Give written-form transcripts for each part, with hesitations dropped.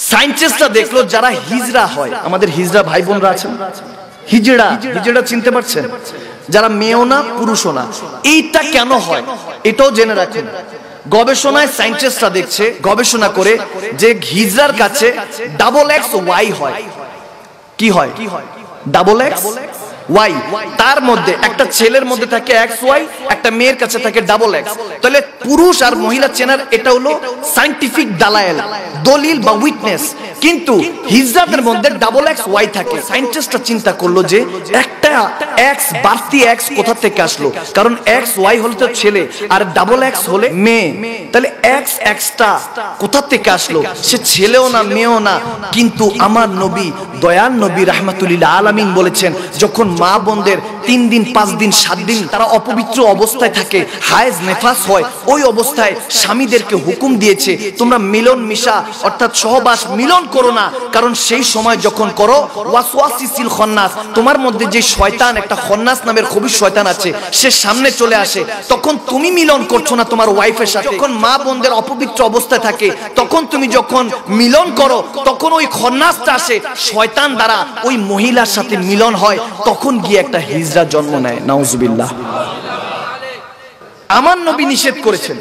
সায়েন্টিস্টরা দেখলো যারা হিজড়া হয়, আমাদের হিজড়া ভাই বোনরা আছেন, হিজড়া চিনতে পারছেন, যারা মেয়েও না পুরুষও না, এইটা কেন হয় এটাও জেনে রাখুন। গবেষণায় সায়েন্টিস্টরা দেখছে, গবেষণা করে, যে হিজড়ার কাছে XXY হয়। কি হয়? XXY। তার মধ্যে একটা ছেলের মধ্যে থাকে XY, একটা মেয়ের কাছে থাকে XX। তাহলে পুরুষ আর মহিলা চেনার এটা হলো সায়েন্টিফিক দলিল বা উইটনেস। কিন্তু হিজড়াদের মধ্যে XXY থাকে। সায়েন্টিস্টরা চিন্তা করলো যে একটা X বাড়তি X কোথা থেকে আসলো, কারণ XY হলো তো ছেলে আর XX হলে মেয়ে, তাহলে XX কোথা থেকে আসলো? সে ছেলেও না মেয়েও না। কিন্তু আমার নবী, দয়াল নবী রাহমাতুল্লিল আলামিন বলেছেন, যখন মা বোনদের 3 দিন 5 দিন 7 দিন তারা অপবিত্র অবস্থায় থাকে, হায়েজ নেফাস হয়, ওই অবস্থায় স্বামীদেরকে হুকুম দিয়েছে তোমরা মিলন মিশা অর্থাৎ সহবাস মিলন করো না, কারণ সেই সময় যখন করো ওয়াসওয়াসিসিল খন্নাস, তোমার মধ্যে যে শয়তান, একটা খন্নাস নামের খবিশ শয়তান আছে, সে সামনে চলে আসে। তখন তুমি মিলন করছো না তোমার ওয়াইফের সাথে। যখন মা বোনদের অপবিত্র অবস্থায় থাকে, তখন তুমি যখন মিলন করো, তখন ওই খন্নাসটা আসে, শয়তান দ্বারা ওই মহিলার সাথে মিলন হয়, তখন গিয়ে একটা হিজড়া জন্ম নেয়। নাউজুবিল্লাহ। আমার নবী নিষেধ করেছেন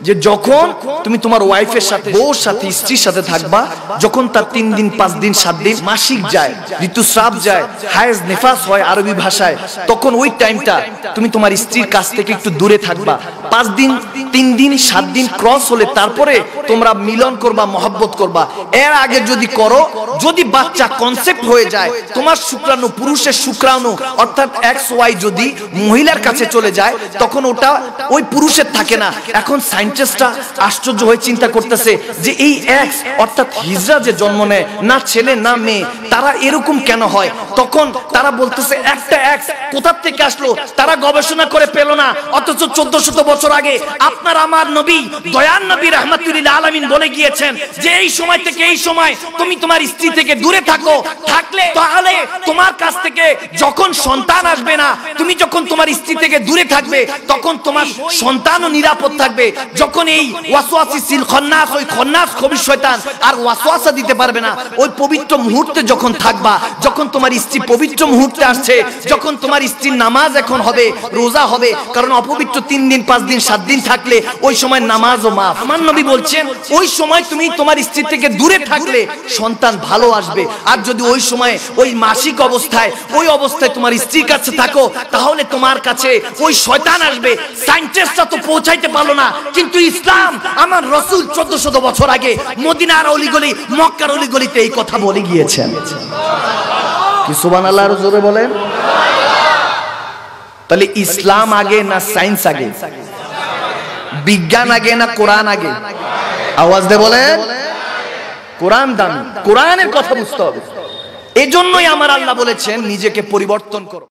যে যখন তুমি তোমার ওয়াইফের সাথে, বউর সাথে, স্ত্রীর সাথে থাকবা, যখন তার 3 দিন 5 দিন 7 দিন মাসিক যায়, ঋতুস্রাব যায়, হায়েজ নেফাস হয় আরবি ভাষায়, তখন ওই টাইমটা তুমি তোমার স্ত্রীর কাছ থেকে একটু দূরে থাকবা। 5 দিন 3 দিন 7 দিন ক্রস হলে তারপরে তোমরা মিলন করবা, মহব্বত করবা। এর আগে যদি করো, যদি বাচ্চা কনসেপ্ট হয়ে যায়, তোমার শুক্রাণু পুরুষের শুক্রাণু অর্থাৎ XY যদি মহিলার কাছে চলে যায়, তখন ওটা ওই পুরুষের থাকে না। এখন সায়েন্টিস্টরা আশ্চর্য হয়ে চিন্তা করতেছে যে এই X অর্থাৎ হিজড়া যে জন্ম নেয়, না ছেলে না মেয়ে, তারা এরকম কেন হয়? তখন তারা বলতেছে একটা X কোথা থেকে আসলো, তারা গবেষণা করে পেল না। অথচ 1400 বছর আগে আপনার আমার নবী, দয়াল নবী রাহমাতুল্লিল আলামিন বলে গিয়েছেন যে এই সময় থেকে এই সময় তুমি তোমার স্ত্রী থেকে দূরে থাকো, থাকলে তাহলে তোমার কাছ থেকে যখন সন্তান আসবে না, তুমি যখন তোমার স্ত্রী থেকে দূরে থাকবে, তখন তোমার সন্তানও নিরাপদ থাকবে। যখন এই ওয়াসওয়াসিসিল খন্নাস, ওই খন্নাস খবিশ শয়তান আর ওয়াসওয়াসা দিতে পারবে না। ওই পবিত্র মুহূর্তে যখন থাকবা, যখন তোমার স্ত্রী পবিত্র মুহূর্তে আসছে, যখন তোমার স্ত্রীর নামাজ এখন হবে, রোজা হবে, কারণ অপবিত্র 3 দিন 5 দিন 7 দিন থাকলে ওই সময় নামাজও মাফ। আমার নবী বলছেন ওই সময় তুমি তোমার স্ত্রী থেকে দূরে থাকলে সন্তান ভালো আসবে। আর যদি ওই সময় ওই মাসিক অবস্থায়, ওই অবস্থায় তোমার স্ত্রীর কাছে থাকো, তাহলে তোমার কাছে ওই শয়তান আসবে। সায়েন্টিস্টরা তো পৌঁছাইতে পারলো না, কিন্তু ইসলাম, আমার রাসূল 1400 বছর আগে মদিনার অলিগলি, মক্কার অলিগলিতে এই কথা বলে গিয়েছেন। কি সুবহানাল্লাহ জোরে বলেন। তাহলে ইসলাম আগে না সায়েন্স আগে? বিজ্ঞান আগে না কোরআন আগে? আওয়াজ দিয়ে বলেন। কোরআন দামি, কোরআনের কথা বুঝতে হবে। এজন্যই আমার আল্লাহ বলেছেন নিজেকে পরিবর্তন করো।